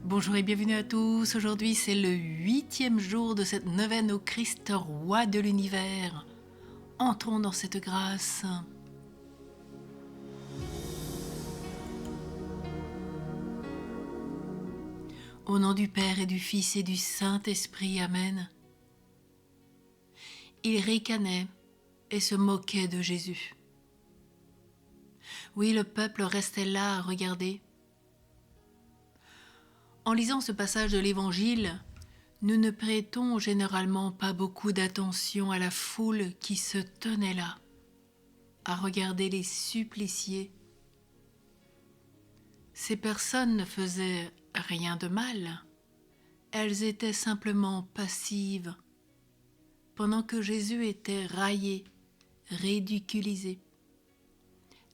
Bonjour et bienvenue à tous. Aujourd'hui, c'est le 8e jour de cette neuvaine au Christ, roi de l'univers. Entrons dans cette grâce. Au nom du Père et du Fils et du Saint-Esprit, Amen. Il ricanait et se moquait de Jésus. Oui, le peuple restait là à regarder. En lisant ce passage de l'Évangile, nous ne prêtons généralement pas beaucoup d'attention à la foule qui se tenait là, à regarder les suppliciés. Ces personnes ne faisaient rien de mal, elles étaient simplement passives, pendant que Jésus était raillé, ridiculisé.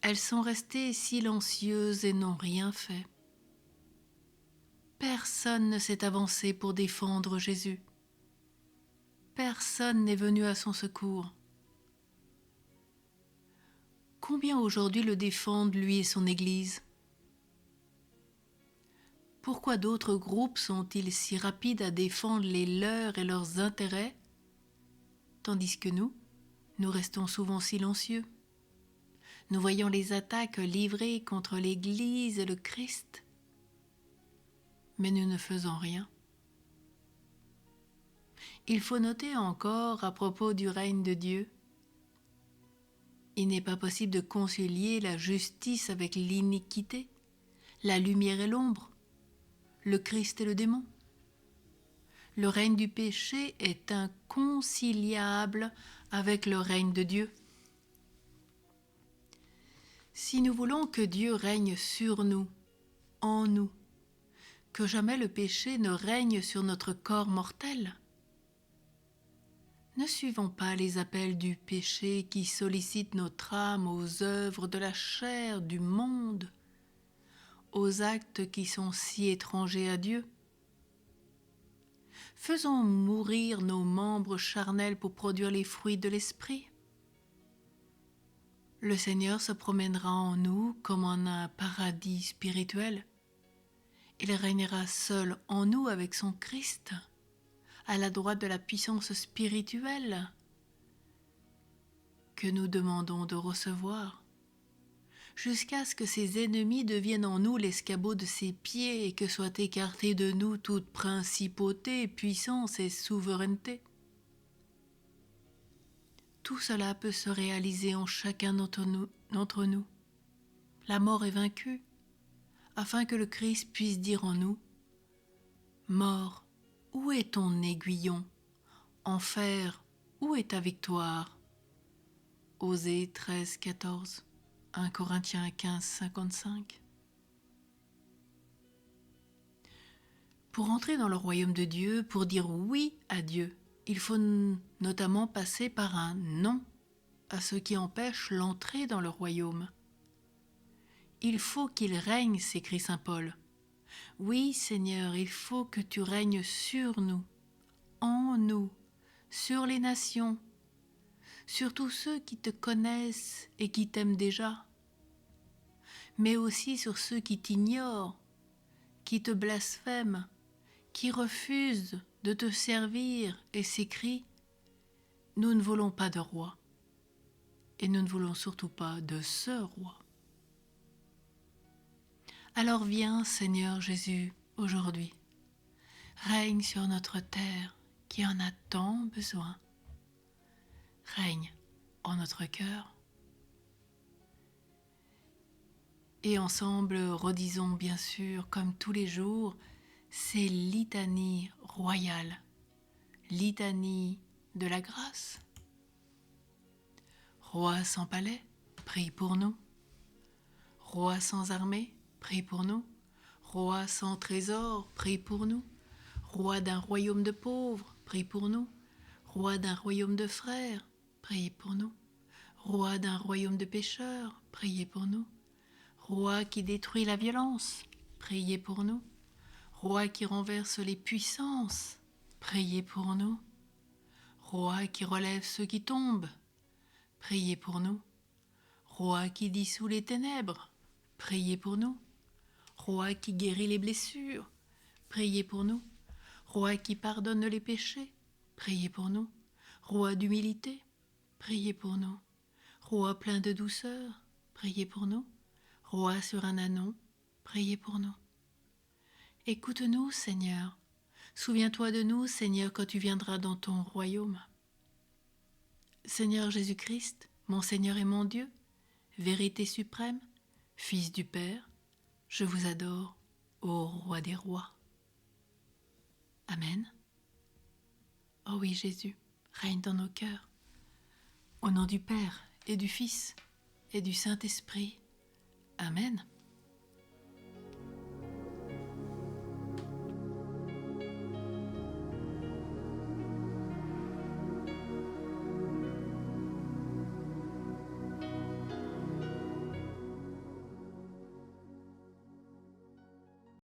Elles sont restées silencieuses et n'ont rien fait. Personne ne s'est avancé pour défendre Jésus. Personne n'est venu à son secours. Combien aujourd'hui le défendent, lui et son Église ? Pourquoi d'autres groupes sont-ils si rapides à défendre les leurs et leurs intérêts, tandis que nous restons souvent silencieux? Nous voyons les attaques livrées contre l'Église et le Christ, mais nous ne faisons rien. Il faut noter encore à propos du règne de Dieu, il n'est pas possible de concilier la justice avec l'iniquité, la lumière et l'ombre, le Christ et le démon. Le règne du péché est inconciliable avec le règne de Dieu. Si nous voulons que Dieu règne sur nous, en nous, que jamais le péché ne règne sur notre corps mortel, ne suivons pas les appels du péché qui sollicitent notre âme aux œuvres de la chair, du monde, aux actes qui sont si étrangers à Dieu. Faisons mourir nos membres charnels pour produire les fruits de l'esprit. Le Seigneur se promènera en nous comme en un paradis spirituel. Il régnera seul en nous avec son Christ, à la droite de la puissance spirituelle que nous demandons de recevoir, jusqu'à ce que ses ennemis deviennent en nous l'escabeau de ses pieds et que soit écartée de nous toute principauté, puissance et souveraineté. Tout cela peut se réaliser en chacun d'entre nous. La mort est vaincue, afin que le Christ puisse dire en nous : Mort, où est ton aiguillon ? Enfer, où est ta victoire ? Osée 13, 14, 1 Corinthiens 15, 55. Pour entrer dans le royaume de Dieu, pour dire oui à Dieu, il faut notamment passer par un non à ce qui empêche l'entrée dans le royaume. Il faut qu'il règne, s'écrit saint Paul. Oui, Seigneur, il faut que tu règnes sur nous, en nous, sur les nations, sur tous ceux qui te connaissent et qui t'aiment déjà, mais aussi sur ceux qui t'ignorent, qui te blasphèment, qui refusent de te servir et s'écrient : nous ne voulons pas de roi, et nous ne voulons surtout pas de ce roi. Alors viens, Seigneur Jésus, aujourd'hui, règne sur notre terre qui en a tant besoin. Règne en notre cœur. Et ensemble, redisons bien sûr, comme tous les jours, ces litanies royales, litanie de la grâce. Roi sans palais, prie pour nous. Roi sans armée, prie pour nous. Roi sans trésor, prie pour nous. Roi d'un royaume de pauvres, prie pour nous. Roi d'un royaume de frères, priez pour nous. Roi d'un royaume de pécheurs, priez pour nous. Roi qui détruit la violence, priez pour nous. Roi qui renverse les puissances, priez pour nous. Roi qui relève ceux qui tombent, priez pour nous. Roi qui dissout les ténèbres, priez pour nous. Roi qui guérit les blessures, priez pour nous. Roi qui pardonne les péchés, priez pour nous. Roi d'humilité, priez pour nous. Roi plein de douceur, priez pour nous. Roi sur un ânon, priez pour nous. Écoute-nous, Seigneur. Souviens-toi de nous, Seigneur, quand tu viendras dans ton royaume. Seigneur Jésus-Christ, mon Seigneur et mon Dieu, vérité suprême, Fils du Père, je vous adore, ô Roi des rois. Amen. Oh oui, Jésus, règne dans nos cœurs. Au nom du Père et du Fils et du Saint-Esprit. Amen.